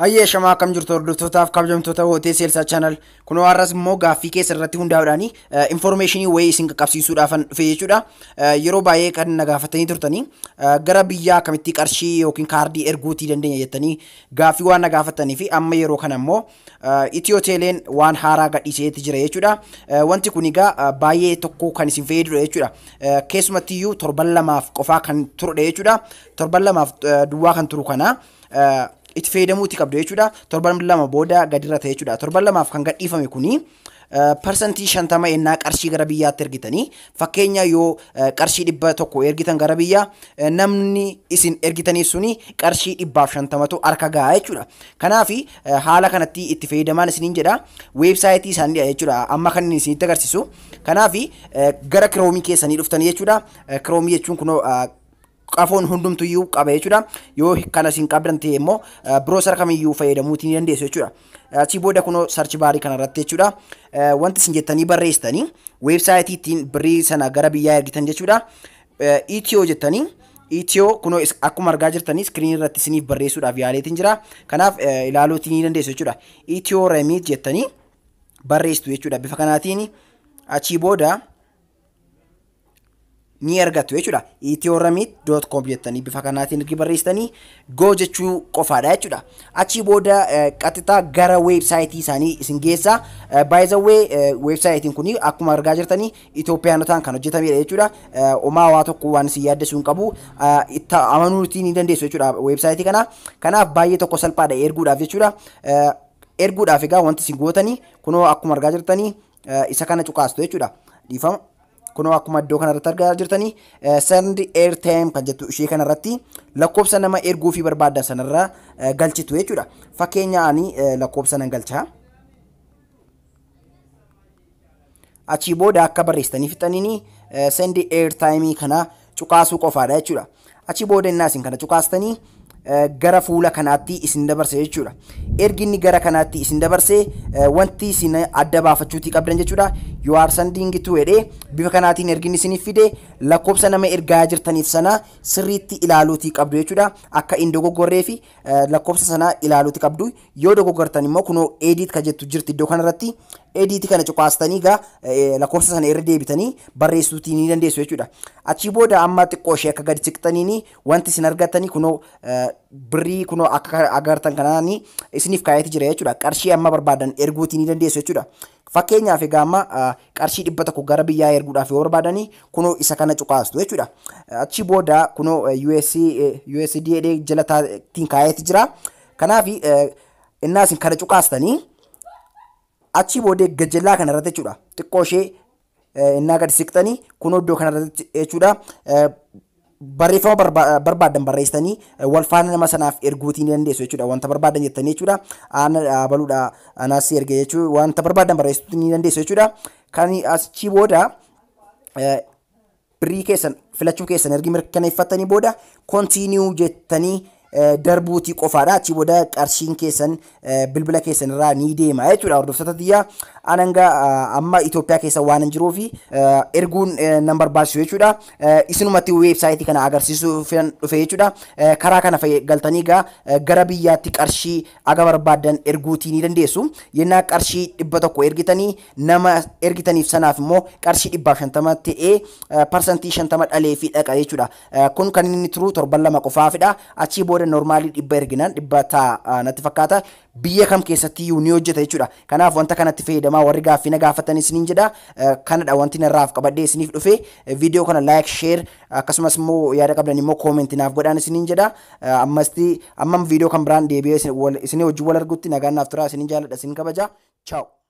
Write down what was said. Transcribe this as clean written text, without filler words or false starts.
Ayyee shamaa akkam jirtu hordoftootaaf kabajamtoota hootee Elsay channel kunoo har'as immoo gaaffii keessa irratti hundaa'uudhaan information wayii isin qaqqabsiisuudhaaf dhufe jechuudha. Yeroo baay'ee kan na gaafatanii turtanii gara biyyaa akkamitti qarshii yookiin kaardii erguutii dandeenya jettanii gaaffii waan na gaafatanii fi amma yeroo kana immoo Itiyoo Teeleen waan haaraa gadhiiseetti jira jechuudha. Wanti kun egaa baay'ee tokko kan isin fayyadudha jechuudha. Keessumatti iyyuu torban lamaaf qofaa kan turudha jechuudha. Torban lamaaf duwwaa kan turu kana itti fayyadamuuti qabdu jechuudha. Torban lama booda gadirra ta'e jechuudha. Torban lamaaf kan gadhiifame kuni persentii 50 ennaa qarshii gara biyyaatti ergitanii fakkeenya yoo qarshii 100 ergitan gara biyyaa namni isin ergitanii suni qarshii 150tu harka gahaa jechuudha. Kanaaf haala kanatti itti fayyadamaan isiniin jedha. Weebsaayitii isaanii jechuudha. Amma kan isinitti agarsiisu. Kanaaf gara kiroomii keessanii dhuftanii jechuudha. Kiroomii jechuun kunoo qafoon hundumtuyyuu qaba jechuudha. Yoo kana isin qabdan ta'e immoo browser kamiyyuu fayyadamuutii ni dandeessu jechuudha. Achi booda kunoo search baarii kana irratti jechuudha. Wanti isin jettanii barreessitanii weebsaayitii ittiin birrii sana gara biyyaa ergitan jechuudha. Itiyoo jettanii Itiyoo kunoo akkuma argaa jirtanii screen irratti isiniif barreessuudhaaf yaaleetiin jira. Kanaaf ilaaluutii ni dandeessu jechuudha. Itiyoo remit jettanii barreessitu jechuudha. Bifa kanaatiin achi booda ni ergattu jechuudha. ethioramit.com jettanii bifa kanaatiin ergi barreessitanii go jechuu qofaadha jechuudha. Achi booda qaxxitaa gara weebsaayitii isaanii isin geessa. By the way weebsaayitiin kuni akkuma argaa jirtanii Itoophiyaanotaan kan hojjetamedha jechuudha. Omaa waa tokko waan isin yaaddessuu hin qabu. Itti amanuutii ni dandeessu jechuudha weebsaayitii kana. Kanaaf baay'ee tokko salphaadha erguudhaaf jechuudha. Erguudhaaf egaa wanti isin gootanii kunoo akkuma argaa jirtanii isa kana cuqaastu jechuudha. Dhiifama. Kunoo akkuma iddoo kanarratti argaa jirtanii send airtime kan jettu ishee kanarratti lakkoofsa nama erguu fi barbaadan sanarra galchitu jechuudha. Fakkeenyaaf lakkoofsa nan galcha. Achi booda akka barreessitanii fixanii send airtime kana cuqaasuu qofaadha jechuudha. Achi booda innaa isin kana cuqaastanii gara fuula kanaatti isin dabarse jechuudha. Erginni gara kanaatti isin dabarse wanti isin adda baafachuutii qabdan jechuudha. You are sending to jedhee bifa kanaatiin erginni isiniif fide lakkoofsa nama ergaa jirtaniif sana sirriitti ilaaluutii qabdu jechuudha. Akka hin dogoggorree fi lakkoofsa sana ilaaluutii qabdu. Yoo dogoggortan immoo kunoo edit ka jettu jirti iddoo kanarratti edit kana cuqaastanii gaa lakkoofsa sana irra deebitanii barreessuutii ni dandeessu jechuudha. Achi booda amma xiqqoo ishee akka gadi siqxaniini wanti isin argatanii kunoo birrii kunoo akka agartan kanaani isiniif kaayati jira jechuudha. Qarshii amma barbaadan erguutii ni dandeessu jechuudha. Fakkeenyaaf egaa amma qarshii 100 gara biyyaa erguudhaaf yoo barbaadanii kunoo isa kana cuqaastu jechuudha. Achi booda kunoo USD jalaatiin kaayati jira. Kanaaf innaa isin kana cuqaastanii achi booda gajjallaa kana irratti jechuudha. Xiqqoo ishee innaa gadi siqxanii kunoo iddoo kana irratti jechuudha. Barreeffama barbaadan barreessitanii wal faana nama sanaaf erguutii ni dandeessu jechuudha. Wanta barbaadan jettanii jechuudha. Ana baluudha anas erge jechuudha. Wanta barbaadan barreessuu ni dandeessu jechuudha. Kan achi booda birrii keessan filachuu keessan ergi mirkaneeffatanii booda continue jettanii darbuutii qofaadha. Achi booda qarshiin keessan bilbila keessan irraa ni deema jechuudha. Hordoftoota biyyaa ananga amma Itoophiyaa keessa waan hin jiruuf erguun nan barbaachisu jechuudha. Isinumatti weebsaayitii kana agarsiisuu filan dhufe jechuudha. Karaa kana galtanii gara biyyaatti qarshii aga barbaadan erguutii ni dandeessu. Yennaa qarshii 100 ergitanii nama ergitaniif sanaaf immoo qarshii 150 ta'ee persentii 50 dhalee fi dhaqa jechuudha. Kun kan inni turu torban lama qofaafidha. Achi booda normaalii 100 erginan 100 ta'a natti fakkaata. Biyya kam keessatti ni hojjeta jechuudha. Kanaaf wanta kanatti fayyadamaa warri gaaffii na gaafatan isiniin jedha. Kanadha wanti narraaf qabadhee isiniif dhufe. Viidiyoo kana like, share akkasumas immoo yaada qabdan immoo comment naaf godhaan isiniin jedha. Ammam viidiyoo kan biraan deebi'ee isinii wajjin wal argutti nagaan naaf tura isiniin jaalladha isin kabaja. Ciao.